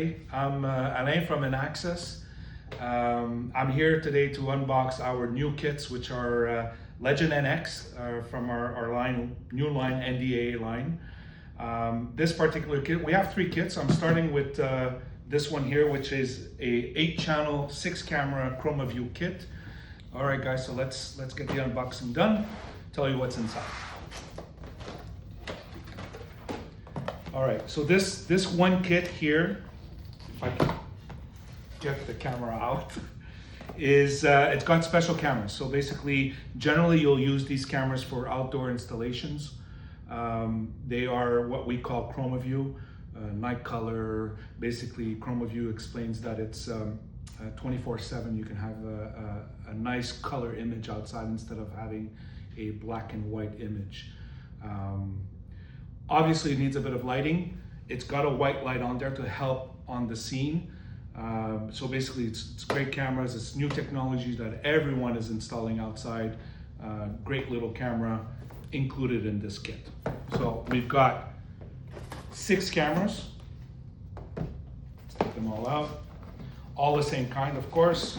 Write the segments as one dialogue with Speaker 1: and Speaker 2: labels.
Speaker 1: everybody. I'm Alain from Inaxsys. I'm here today to unbox our new kits, which are Legend NX from our new line, NDA line. This particular kit, we have 3 kits. I'm starting with this one here, which is a 8-channel, 6-camera ChromaView kit. All right, guys, so let's get the unboxing done. Tell you what's inside. All right, so this one kit here, if I can get the camera out, is it's got special cameras. So basically, generally you'll use these cameras for outdoor installations. They are what we call ChromaView, night color. Basically, ChromaView explains that it's 24/7. You can have a nice color image outside instead of having a black and white image. Obviously, it needs a bit of lighting. It's got a white light on there to help on the scene. So basically, it's great cameras. It's new technology that everyone is installing outside. Great little camera included in this kit. So we've got 6 cameras. Let's take them all out. All the same kind, of course.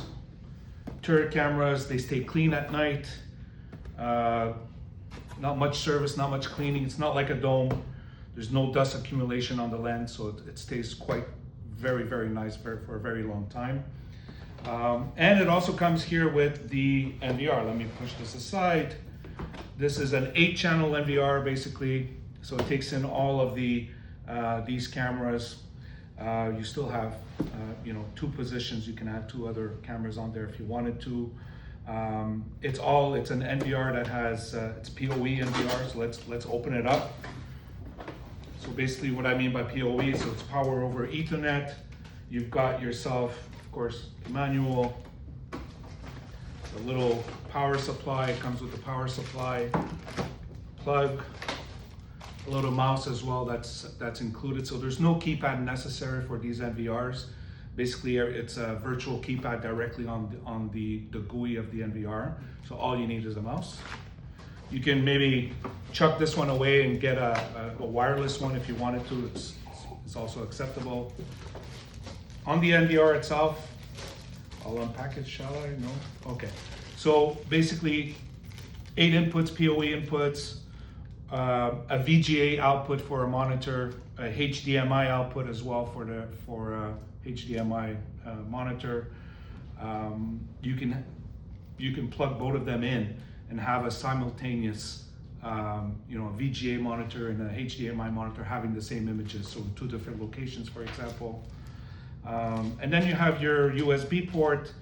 Speaker 1: Turret cameras, they stay clean at night. Not much service, not much cleaning. It's not like a dome. There's no dust accumulation on the lens, so it stays quite very, very nice for a very long time. And it also comes here with the NVR. Let me push this aside. This is an 8-channel NVR, basically. So it takes in all of these cameras. You still have 2 positions. You can add 2 other cameras on there if you wanted to. It's an NVR that has it's PoE NVR. So let's open it up. So basically, what I mean by PoE, so it's power over Ethernet. You've got yourself, of course, the manual, a little power supply. It comes with the power supply plug, a little mouse as well. That's included. So there's no keypad necessary for these NVRs. Basically, it's a virtual keypad directly on the GUI of the NVR. So all you need is a mouse. You can maybe chuck this one away and get a wireless one if you wanted to. It's also acceptable. On the NVR itself, I'll unpack it, shall I? No? Okay. So basically, 8 inputs, PoE inputs, a VGA output for a monitor, a HDMI output as well for HDMI monitor. You can plug both of them in and have a simultaneous, a VGA monitor and a HDMI monitor having the same images, so 2 different locations, for example. And then you have your USB port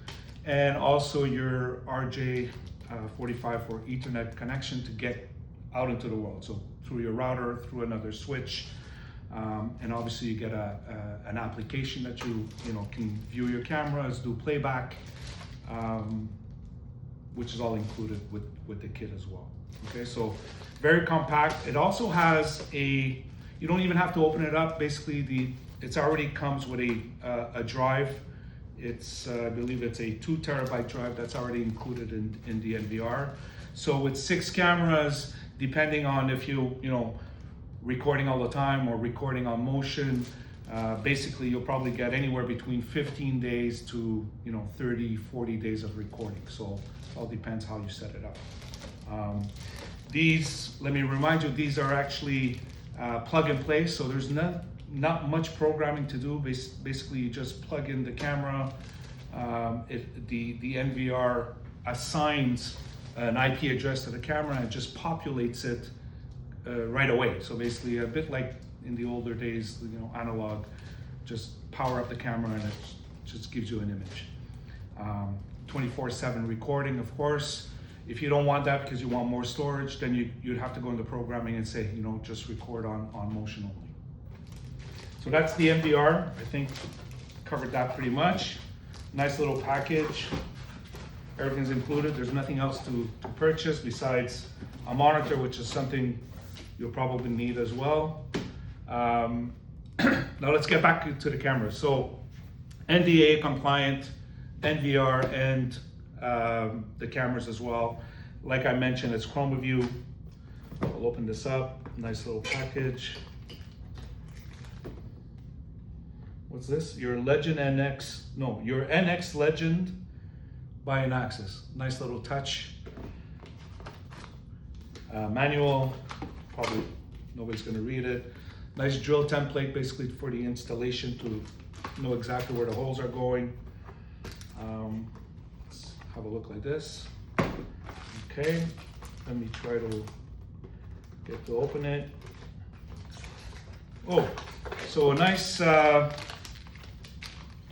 Speaker 1: and also your RJ45 for Ethernet connection to get out into the world. So through your router, through another switch. And obviously you get an application that you can view your cameras, do playback, which is all included with the kit as well. Okay, so very compact. It also has you don't even have to open it up. Basically, it already comes with a drive. I believe it's a 2 terabyte drive that's already included in the NVR. So with 6 cameras, depending on if recording all the time or recording on motion, basically you'll probably get anywhere between 15 days to 30, 40 days of recording. So it all depends how you set it up. Let me remind you, these are actually plug and play, so there's not much programming to do. Basically, you just plug in the camera. The NVR assigns an IP address to the camera and just populates it right away. So basically, a bit like in the older days, analog, just power up the camera and it just gives you an image. 24/7 recording, of course. If you don't want that because you want more storage, then you'd have to go into programming and say, just record on motion only. So that's the NVR. I think covered that pretty much. Nice little package. Everything's included. There's nothing else to purchase besides a monitor, which is something you'll probably need as well. Now let's get back to the camera. So NDA compliant, NVR, and the cameras as well. Like I mentioned, it's ChromaView. We'll open this up. Nice little package. what's this? Your Legend NX, no, your NX Legend by Inaxsys. Nice little touch. Manual, probably nobody's gonna read it. Nice drill template basically for the installation to know exactly where the holes are going. Let's have a look like this. Okay, let me try to get to open it. Oh, so a nice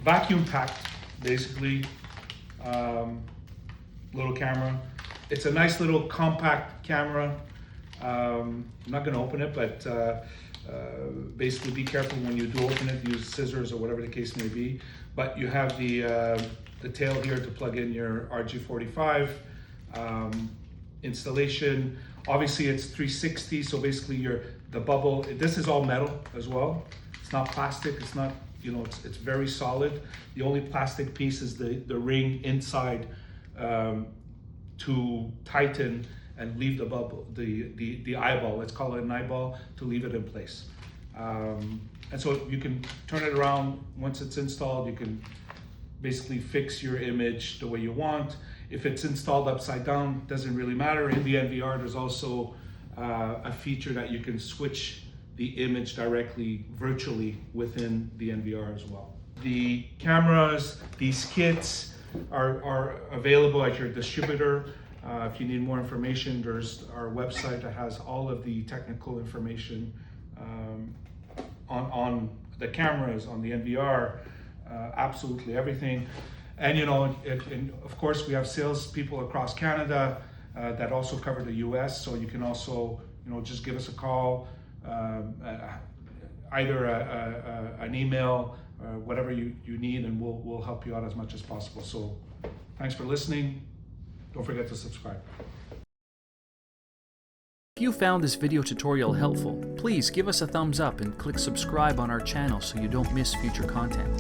Speaker 1: vacuum packed, basically, little camera. It's a nice little compact camera. I'm not gonna open it, but basically be careful when you do open it, use scissors or whatever the case may be. But you have the tail here to plug in your RG45 installation. Obviously it's 360, so basically the bubble, this is all metal as well. It's not plastic, it's not, you know, it's very solid. The only plastic piece is the ring inside to tighten and leave the bubble, the eyeball, let's call it an eyeball, to leave it in place. And so you can turn it around. Once it's installed, you can basically fix your image the way you want. If it's installed upside down, doesn't really matter. In the NVR, there's also a feature that you can switch the image directly, virtually within the NVR as well. The cameras, these kits are available at your distributor. If you need more information, there's our website that has all of the technical information on the cameras, on the NVR, absolutely everything. And you know, and of course we have salespeople across Canada that also cover the US, so you can also, you know, just give us a call, either an email, whatever you need, and we'll help you out as much as possible. So thanks for listening. Don't forget to subscribe.
Speaker 2: If you found this video tutorial helpful, please give us a thumbs up and click subscribe on our channel so you don't miss future content.